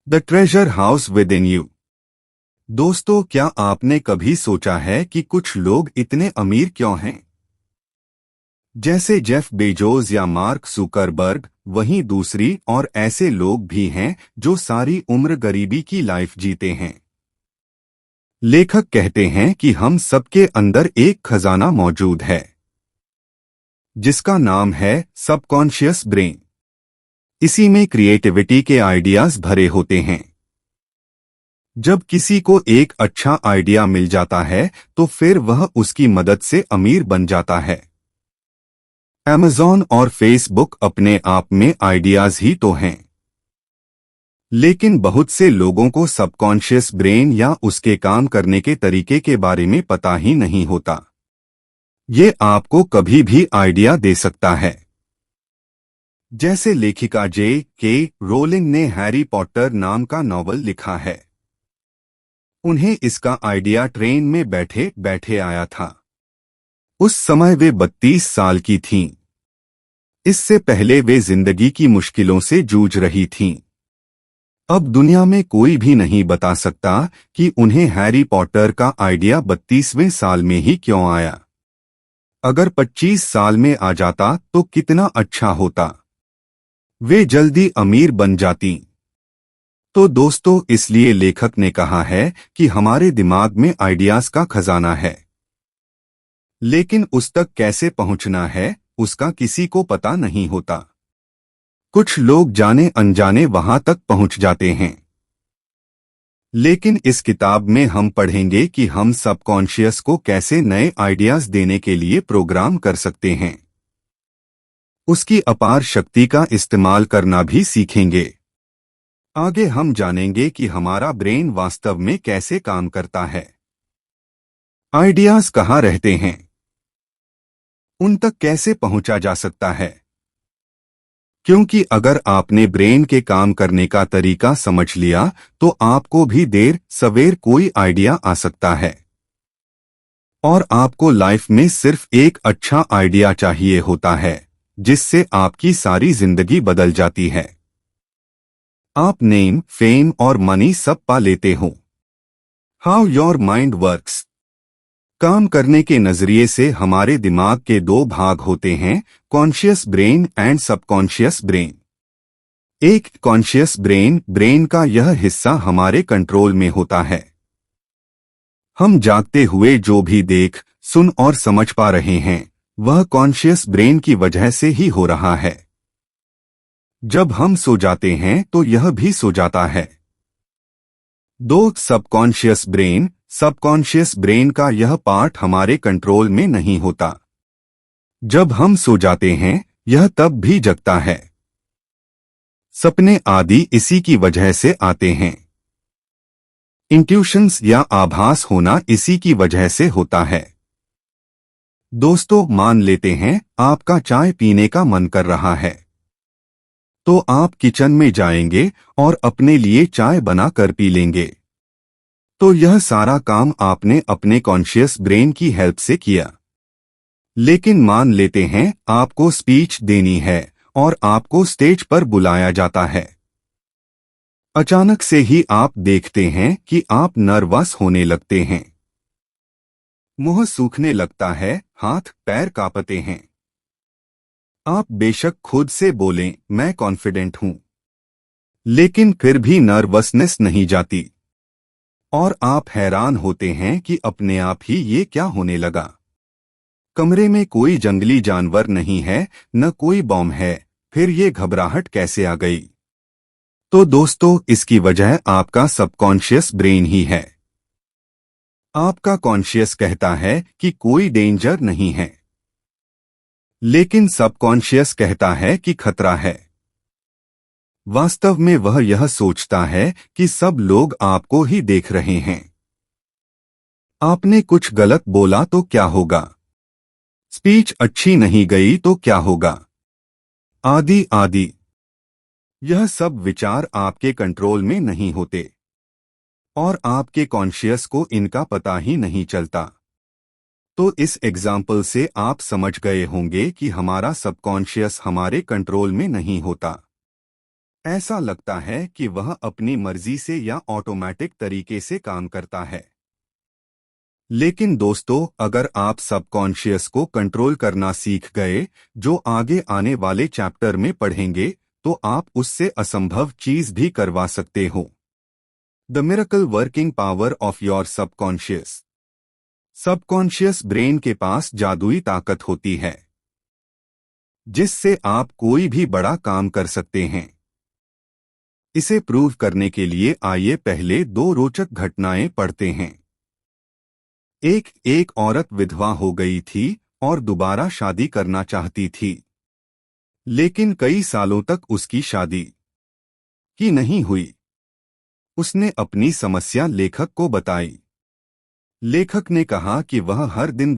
The treasure house with in you. दोस्तों, क्या आपने कभी सोचा है कि कुछ लोग इतने अमीर क्यों हैं? जैसे जेफ बेजोस या मार्क जुकरबर्ग, वहीं दूसरी और ऐसे लोग भी हैं जो सारी उम्र गरीबी की लाइफ जीते हैं। लेखक कहते हैं कि हम सबके अंदर एक खजाना मौजूद है जिसका नाम है सबकॉन्शियस ब्रेन। इसी में क्रिएटिविटी के आइडियाज भरे होते हैं। जब किसी को एक अच्छा आइडिया मिल जाता है तो फिर वह उसकी मदद से अमीर बन जाता है। Amazon और फेसबुक अपने आप में आइडियाज ही तो हैं। लेकिन बहुत से लोगों को सबकॉन्शियस ब्रेन या उसके काम करने के तरीके के बारे में पता ही नहीं होता। ये आपको कभी भी आइडिया दे सकता है। जैसे लेखिका J.K. रोलिंग ने हैरी पॉटर नाम का नॉवल लिखा है। उन्हें इसका आइडिया ट्रेन में बैठे बैठे आया था। उस समय वे 32 साल की थीं। इससे पहले वे जिंदगी की मुश्किलों से जूझ रही थीं। अब दुनिया में कोई भी नहीं बता सकता कि उन्हें हैरी पॉटर का आइडिया 32वें साल में ही क्यों आया। अगर 25 साल में आ जाता तो कितना अच्छा होता। वे जल्दी अमीर बन जाती। तो दोस्तों, इसलिए लेखक ने कहा है कि हमारे दिमाग में आइडियाज का खजाना है, लेकिन उस तक कैसे पहुंचना है उसका किसी को पता नहीं होता। कुछ लोग जाने अनजाने वहां तक पहुंच जाते हैं। लेकिन इस किताब में हम पढ़ेंगे कि हम सबकॉन्शियस को कैसे नए आइडियाज देने के लिए प्रोग्राम कर सकते हैं। उसकी अपार शक्ति का इस्तेमाल करना भी सीखेंगे। आगे हम जानेंगे कि हमारा ब्रेन वास्तव में कैसे काम करता है। आइडियाज कहाँ रहते हैं, उन तक कैसे पहुंचा जा सकता है। क्योंकि अगर आपने ब्रेन के काम करने का तरीका समझ लिया तो आपको भी देर सवेर कोई आइडिया आ सकता है। और आपको लाइफ में सिर्फ एक अच्छा आइडिया चाहिए होता है जिससे आपकी सारी जिंदगी बदल जाती है। आप नेम, फेम और मनी सब पा लेते हो। How your mind works. काम करने के नजरिए से हमारे दिमाग के दो भाग होते हैं, conscious brain and subconscious brain. एक कॉन्शियस ब्रेन का यह हिस्सा हमारे कंट्रोल में होता है। हम जागते हुए जो भी देख, सुन और समझ पा रहे हैं वह कॉन्शियस ब्रेन की वजह से ही हो रहा है। जब हम सो जाते हैं तो यह भी सो जाता है। दो सबकॉन्शियस ब्रेन का यह पार्ट हमारे कंट्रोल में नहीं होता। जब हम सो जाते हैं यह तब भी जगता है। सपने आदि इसी की वजह से आते हैं। इंट्यूशंस या आभास होना इसी की वजह से होता है। दोस्तों, मान लेते हैं आपका चाय पीने का मन कर रहा है, तो आप किचन में जाएंगे और अपने लिए चाय बना कर पी लेंगे। तो यह सारा काम आपने अपने कॉन्शियस ब्रेन की हेल्प से किया। लेकिन मान लेते हैं आपको स्पीच देनी है और आपको स्टेज पर बुलाया जाता है। अचानक से ही आप देखते हैं कि आप नर्वस होने लगते हैं। मुंह सूखने लगता है, हाथ पैर कांपते हैं। आप बेशक खुद से बोलें मैं कॉन्फिडेंट हूं, लेकिन फिर भी नर्वसनेस नहीं जाती। और आप हैरान होते हैं कि अपने आप ही ये क्या होने लगा। कमरे में कोई जंगली जानवर नहीं है, न कोई बॉम्ब है, फिर ये घबराहट कैसे आ गई? तो दोस्तों, इसकी वजह आपका सबकॉन्शियस ब्रेन ही है। आपका कॉन्शियस कहता है कि कोई डेंजर नहीं है, लेकिन सबकॉन्शियस कहता है कि खतरा है। वास्तव में वह यह सोचता है कि सब लोग आपको ही देख रहे हैं। आपने कुछ गलत बोला तो क्या होगा? स्पीच अच्छी नहीं गई तो क्या होगा? आदि आदि। यह सब विचार आपके कंट्रोल में नहीं होते और आपके कॉन्शियस को इनका पता ही नहीं चलता। तो इस एग्जाम्पल से आप समझ गए होंगे कि हमारा सबकॉन्शियस हमारे कंट्रोल में नहीं होता। ऐसा लगता है कि वह अपनी मर्जी से या ऑटोमेटिक तरीके से काम करता है। लेकिन दोस्तों, अगर आप सबकॉन्शियस को कंट्रोल करना सीख गए, जो आगे आने वाले चैप्टर में पढ़ेंगे, तो आप उससे असंभव चीज भी करवा सकते हो। The miracle working power of your subconscious. Subconscious brain के पास जादुई ताकत होती है, जिससे आप कोई भी बड़ा काम कर सकते हैं। इसे प्रूव करने के लिए आइए पहले दो रोचक घटनाएं पढ़ते हैं। एक औरत विधवा हो गई थी और दोबारा शादी करना चाहती थी, लेकिन कई सालों तक उसकी शादी ही नहीं हुई। उसने अपनी समस्या लेखक को बताई। लेखक ने कहा कि वह हर दिन